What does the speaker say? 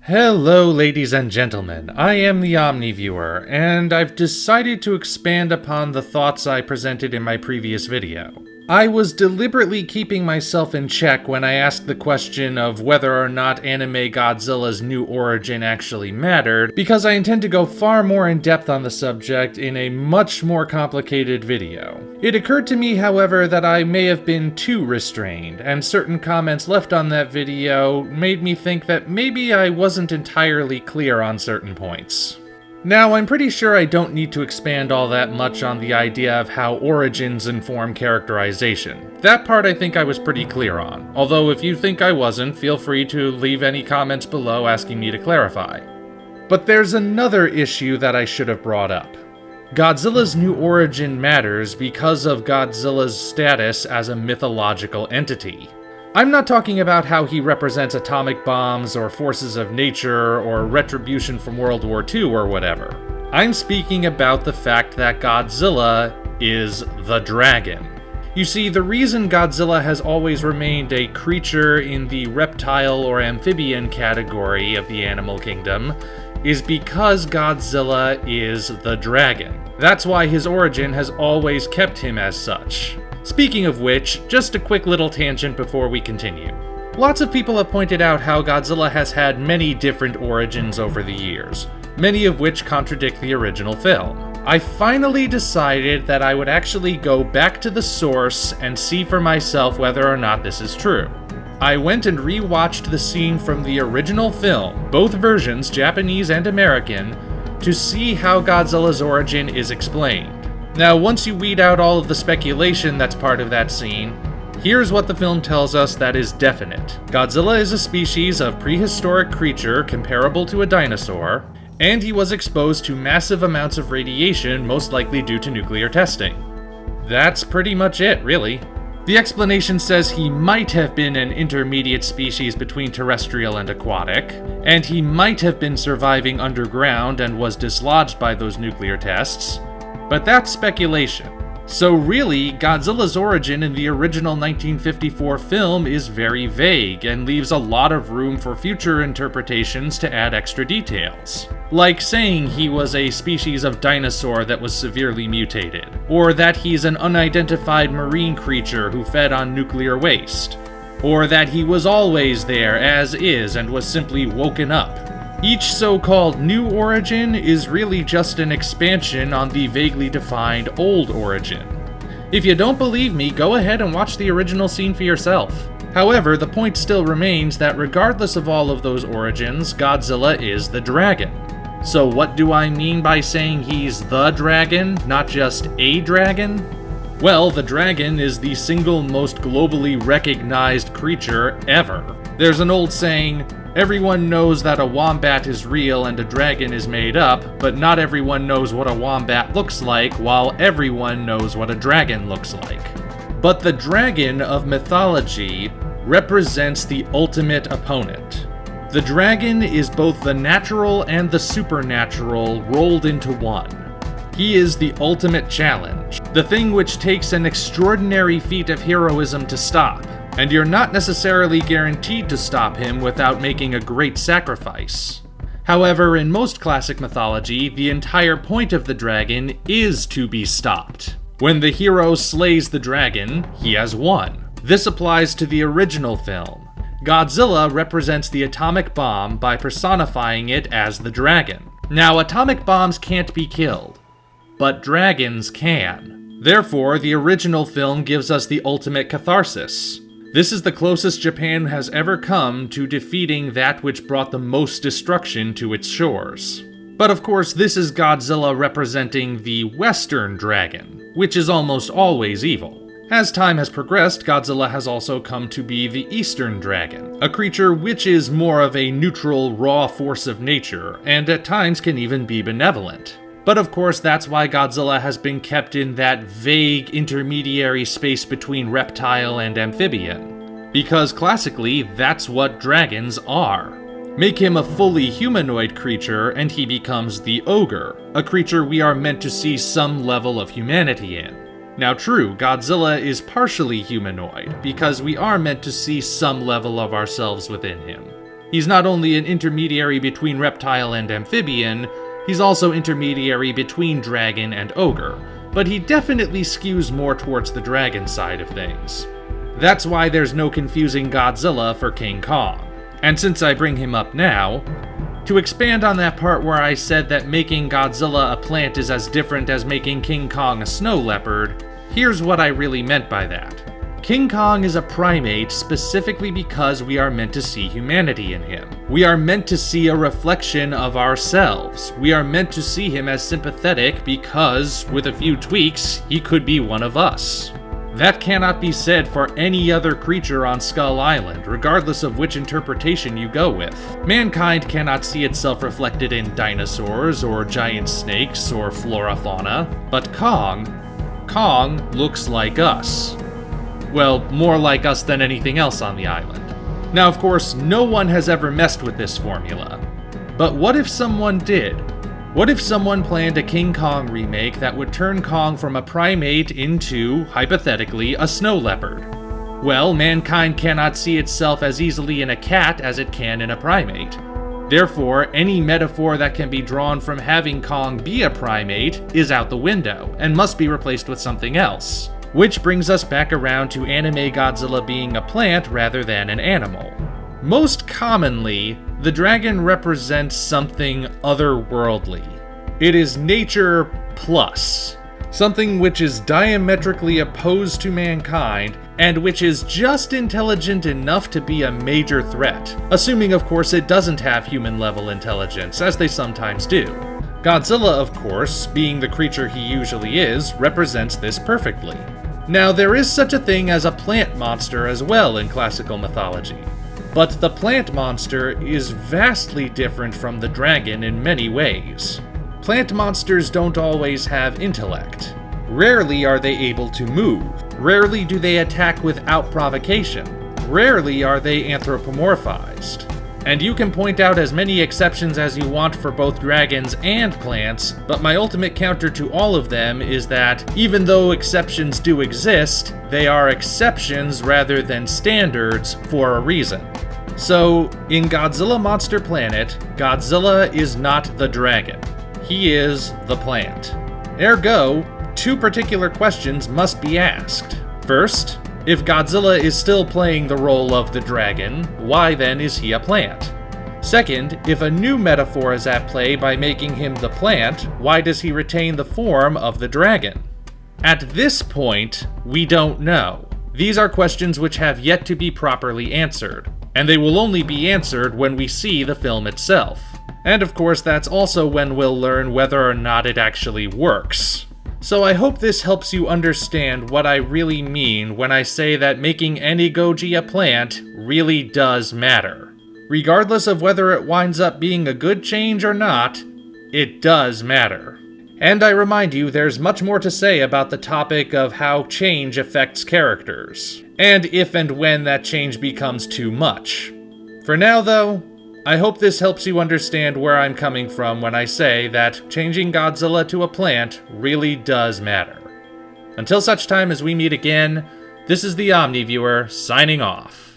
Hello, ladies and gentlemen. I am the Omni viewer, and I've decided to expand upon the thoughts I presented in my previous video. I was deliberately keeping myself in check when I asked the question of whether or not anime Godzilla's new origin actually mattered, because I intend to go far more in depth on the subject in a much more complicated video. It occurred to me, however, that I may have been too restrained, and certain comments left on that video made me think that maybe I wasn't entirely clear on certain points. Now, I'm pretty sure I don't need to expand all that much on the idea of how origins inform characterization. That part I think I was pretty clear on, although if you think I wasn't, feel free to leave any comments below asking me to clarify. But there's another issue that I should have brought up. Godzilla's new origin matters because of Godzilla's status as a mythological entity. I'm not talking about how he represents atomic bombs or forces of nature or retribution from World War II or whatever. I'm speaking about the fact that Godzilla is the dragon. You see, the reason Godzilla has always remained a creature in the reptile or amphibian category of the animal kingdom is because Godzilla is the dragon. That's why his origin has always kept him as such. Speaking of which, just a quick little tangent before we continue. Lots of people have pointed out how Godzilla has had many different origins over the years, many of which contradict the original film. I finally decided that I would actually go back to the source and see for myself whether or not this is true. I went and re-watched the scene from the original film, both versions, Japanese and American, to see how Godzilla's origin is explained. Now, once you weed out all of the speculation that's part of that scene, here's what the film tells us that is definite. Godzilla is a species of prehistoric creature comparable to a dinosaur, and he was exposed to massive amounts of radiation, most likely due to nuclear testing. That's pretty much it, really. The explanation says he might have been an intermediate species between terrestrial and aquatic, and he might have been surviving underground and was dislodged by those nuclear tests. But that's speculation. So really, Godzilla's origin in the original 1954 film is very vague and leaves a lot of room for future interpretations to add extra details. Like saying he was a species of dinosaur that was severely mutated, or that he's an unidentified marine creature who fed on nuclear waste, or that he was always there as is and was simply woken up. Each so-called new origin is really just an expansion on the vaguely defined old origin. If you don't believe me, go ahead and watch the original scene for yourself. However, the point still remains that regardless of all of those origins, Godzilla is the dragon. So what do I mean by saying he's the dragon, not just a dragon? Well, the dragon is the single most globally recognized creature ever. There's an old saying, everyone knows that a wombat is real and a dragon is made up, but not everyone knows what a wombat looks like, while everyone knows what a dragon looks like. But the dragon of mythology represents the ultimate opponent. The dragon is both the natural and the supernatural rolled into one. He is the ultimate challenge, the thing which takes an extraordinary feat of heroism to stop. And you're not necessarily guaranteed to stop him without making a great sacrifice. However, in most classic mythology, the entire point of the dragon is to be stopped. When the hero slays the dragon, he has won. This applies to the original film. Godzilla represents the atomic bomb by personifying it as the dragon. Now, atomic bombs can't be killed, but dragons can. Therefore, the original film gives us the ultimate catharsis. This is the closest Japan has ever come to defeating that which brought the most destruction to its shores. But of course, this is Godzilla representing the Western dragon, which is almost always evil. As time has progressed, Godzilla has also come to be the Eastern dragon, a creature which is more of a neutral, raw force of nature, and at times can even be benevolent. But of course, that's why Godzilla has been kept in that vague intermediary space between reptile and amphibian. Because classically, that's what dragons are. Make him a fully humanoid creature and he becomes the ogre, a creature we are meant to see some level of humanity in. Now true, Godzilla is partially humanoid, because we are meant to see some level of ourselves within him. He's not only an intermediary between reptile and amphibian, he's also intermediary between dragon and ogre, but he definitely skews more towards the dragon side of things. That's why there's no confusing Godzilla for King Kong. And since I bring him up now, to expand on that part where I said that making Godzilla a plant is as different as making King Kong a snow leopard, here's what I really meant by that. King Kong is a primate specifically because we are meant to see humanity in him. We are meant to see a reflection of ourselves. We are meant to see him as sympathetic because, with a few tweaks, he could be one of us. That cannot be said for any other creature on Skull Island, regardless of which interpretation you go with. Mankind cannot see itself reflected in dinosaurs, or giant snakes, or flora-fauna, but Kong looks like us. Well, more like us than anything else on the island. Now, of course, no one has ever messed with this formula. But what if someone did? What if someone planned a King Kong remake that would turn Kong from a primate into, hypothetically, a snow leopard? Well, mankind cannot see itself as easily in a cat as it can in a primate. Therefore, any metaphor that can be drawn from having Kong be a primate is out the window, and must be replaced with something else. Which brings us back around to anime Godzilla being a plant rather than an animal. Most commonly, the dragon represents something otherworldly. It is nature plus. Something which is diametrically opposed to mankind, and which is just intelligent enough to be a major threat. Assuming, of course, it doesn't have human-level intelligence, as they sometimes do. Godzilla, of course, being the creature he usually is, represents this perfectly. Now, there is such a thing as a plant monster as well in classical mythology. But the plant monster is vastly different from the dragon in many ways. Plant monsters don't always have intellect. Rarely are they able to move. Rarely do they attack without provocation. Rarely are they anthropomorphized. And you can point out as many exceptions as you want for both dragons and plants, but my ultimate counter to all of them is that, even though exceptions do exist, they are exceptions rather than standards for a reason. So, in Godzilla Monster Planet, Godzilla is not the dragon. He is the plant. Ergo, two particular questions must be asked. First, if Godzilla is still playing the role of the dragon, why then is he a plant? Second, if a new metaphor is at play by making him the plant, why does he retain the form of the dragon? At this point, we don't know. These are questions which have yet to be properly answered, and they will only be answered when we see the film itself. And of course, that's also when we'll learn whether or not it actually works. So I hope this helps you understand what I really mean when I say that making any Goji a plant really does matter. Regardless of whether it winds up being a good change or not, it does matter. And I remind you, there's much more to say about the topic of how change affects characters, and if and when that change becomes too much. For now, though, I hope this helps you understand where I'm coming from when I say that changing Godzilla to a plant really does matter. Until such time as we meet again, this is the Omni Viewer signing off.